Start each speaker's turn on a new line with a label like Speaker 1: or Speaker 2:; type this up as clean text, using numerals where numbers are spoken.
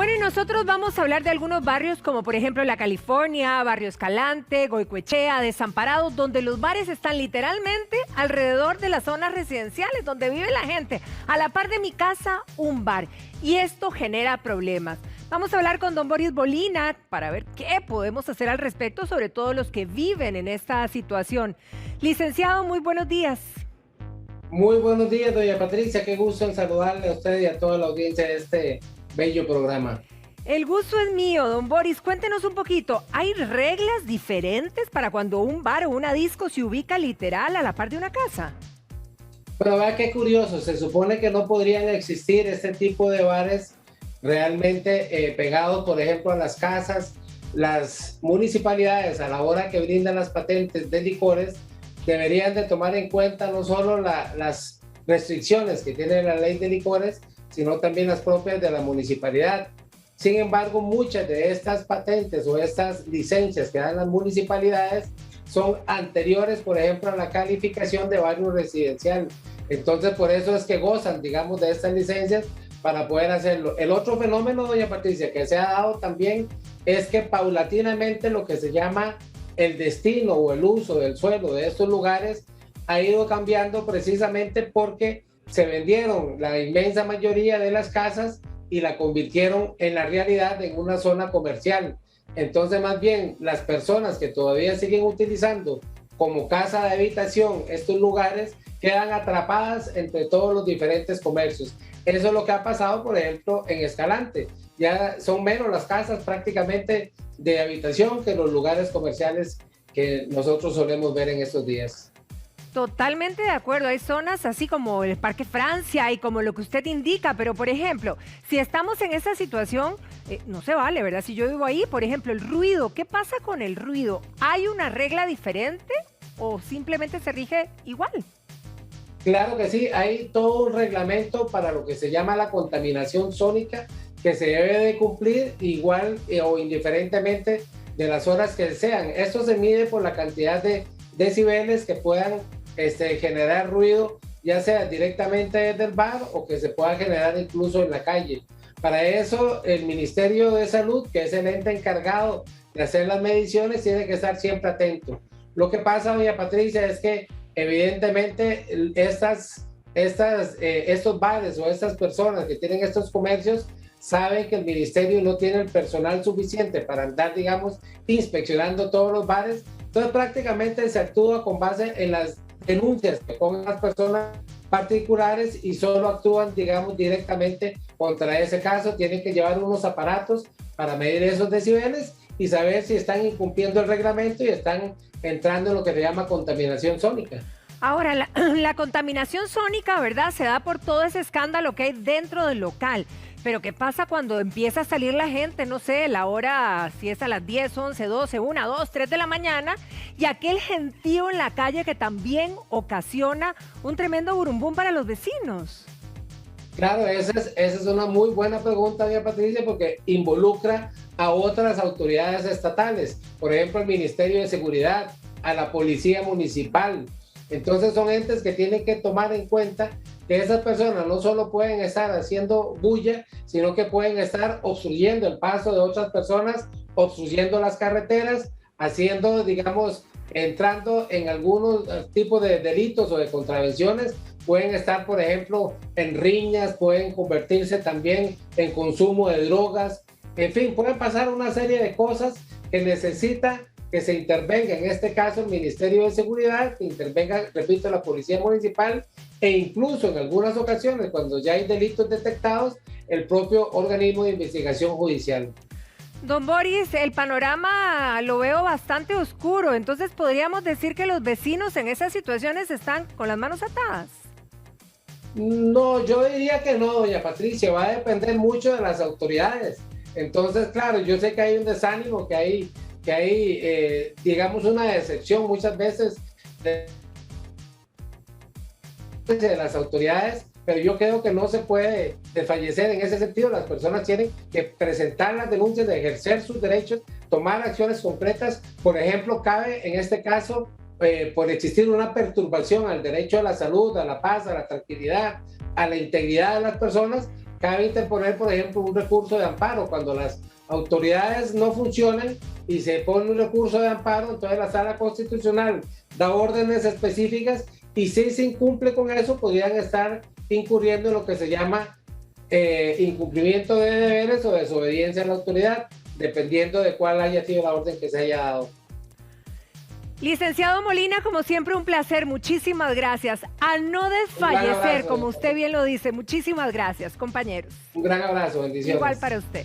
Speaker 1: Bueno, y nosotros vamos a hablar de algunos barrios como por ejemplo La California, Barrio Escalante, Goicoechea, Desamparados, donde los bares están literalmente alrededor de las zonas residenciales donde vive la gente. A la par de mi casa, un bar. Y esto genera problemas. Vamos a hablar con don Boris Bolina para ver qué podemos hacer al respecto, sobre todo los que viven en esta situación. Licenciado, muy buenos días.
Speaker 2: Muy buenos días, doña Patricia. Qué gusto en saludarle a usted y a toda la audiencia de este bello programa.
Speaker 1: El gusto es mío, don Boris. Cuéntenos un poquito. ¿Hay reglas diferentes para cuando un bar o una disco se ubica literal a la par de una casa?
Speaker 2: Pero vea qué curioso. Se supone que no podrían existir este tipo de bares realmente pegados, por ejemplo, a las casas. Las municipalidades, a la hora que brindan las patentes de licores, deberían de tomar en cuenta no solo las restricciones que tiene la ley de licores, sino también las propias de la municipalidad. Sin embargo, muchas de estas patentes o estas licencias que dan las municipalidades son anteriores, por ejemplo, a la calificación de barrio residencial. Entonces, por eso es que gozan, digamos, de estas licencias para poder hacerlo. El otro fenómeno, doña Patricia, que se ha dado también es que paulatinamente lo que se llama el destino o el uso del suelo de estos lugares ha ido cambiando precisamente porque se vendieron la inmensa mayoría de las casas y la convirtieron en la realidad en una zona comercial. Entonces, más bien, las personas que todavía siguen utilizando como casa de habitación estos lugares quedan atrapadas entre todos los diferentes comercios. Eso es lo que ha pasado, por ejemplo, en Escalante. Ya son menos las casas prácticamente de habitación que los lugares comerciales que nosotros solemos ver en estos días.
Speaker 1: Totalmente de acuerdo, hay zonas así como el Parque Francia y como lo que usted indica, pero por ejemplo, si estamos en esa situación, no se vale, ¿verdad? Si yo vivo ahí, por ejemplo, el ruido, ¿qué pasa con el ruido? ¿Hay una regla diferente o simplemente se rige igual?
Speaker 2: Claro que sí, hay todo un reglamento para lo que se llama la contaminación sónica que se debe de cumplir igual o indiferentemente de las horas que sean. Esto se mide por la cantidad de decibeles que puedan generar ruido, ya sea directamente desde el bar o que se pueda generar incluso en la calle. Para eso, el Ministerio de Salud, que es el ente encargado de hacer las mediciones, tiene que estar siempre atento. Lo que pasa, doña Patricia, es que evidentemente estos bares o estas personas que tienen estos comercios saben que el ministerio no tiene el personal suficiente para andar, digamos, inspeccionando todos los bares. Entonces prácticamente se actúa con base en las denuncias que pongan las personas particulares y solo actúan, digamos, directamente contra ese caso. Tienen que llevar unos aparatos para medir esos decibeles y saber si están incumpliendo el reglamento y están entrando en lo que se llama contaminación sónica.
Speaker 1: Ahora, la contaminación sónica, ¿verdad? Se da por todo ese escándalo que hay dentro del local. Pero ¿qué pasa cuando empieza a salir la gente? No sé, la hora, si es a las 10, 11, 12, 1, 2, 3 de la mañana, y aquel gentío en la calle que también ocasiona un tremendo burumbum para los vecinos.
Speaker 2: Claro, esa es una muy buena pregunta, doña Patricia, porque involucra a otras autoridades estatales, por ejemplo, el Ministerio de Seguridad, a la Policía Municipal. Entonces son entes que tienen que tomar en cuenta que esas personas no solo pueden estar haciendo bulla, sino que pueden estar obstruyendo el paso de otras personas, obstruyendo las carreteras, haciendo, digamos, entrando en algunos tipos de delitos o de contravenciones. Pueden estar, por ejemplo, en riñas, pueden convertirse también en consumo de drogas. En fin, pueden pasar una serie de cosas que necesita que se intervenga, en este caso el Ministerio de Seguridad, que intervenga, repito, la Policía Municipal e incluso en algunas ocasiones, cuando ya hay delitos detectados, el propio organismo de investigación judicial.
Speaker 1: Don Boris, el panorama lo veo bastante oscuro, entonces podríamos decir que los vecinos en esas situaciones están con las manos atadas.
Speaker 2: No, yo diría que no, doña Patricia, va a depender mucho de las autoridades. Entonces, claro, yo sé que hay un desánimo, que hay digamos, una decepción muchas veces de las autoridades, pero yo creo que no se puede desfallecer en ese sentido. Las personas tienen que presentar las denuncias, de ejercer sus derechos, tomar acciones concretas. Por ejemplo, cabe en este caso, por existir una perturbación al derecho a la salud, a la paz, a la tranquilidad, a la integridad de las personas, cabe interponer, por ejemplo, un recurso de amparo. Cuando las autoridades no funcionan y se pone un recurso de amparo, entonces la Sala Constitucional da órdenes específicas y si se incumple con eso, podrían estar incurriendo en lo que se llama incumplimiento de deberes o desobediencia a la autoridad, dependiendo de cuál haya sido la orden que se haya dado.
Speaker 1: Licenciado Molina, como siempre, un placer. Muchísimas gracias. A no desfallecer,
Speaker 2: abrazo,
Speaker 1: como usted bien lo dice. Muchísimas gracias, compañeros.
Speaker 2: Un gran abrazo, bendiciones.
Speaker 1: Igual para usted.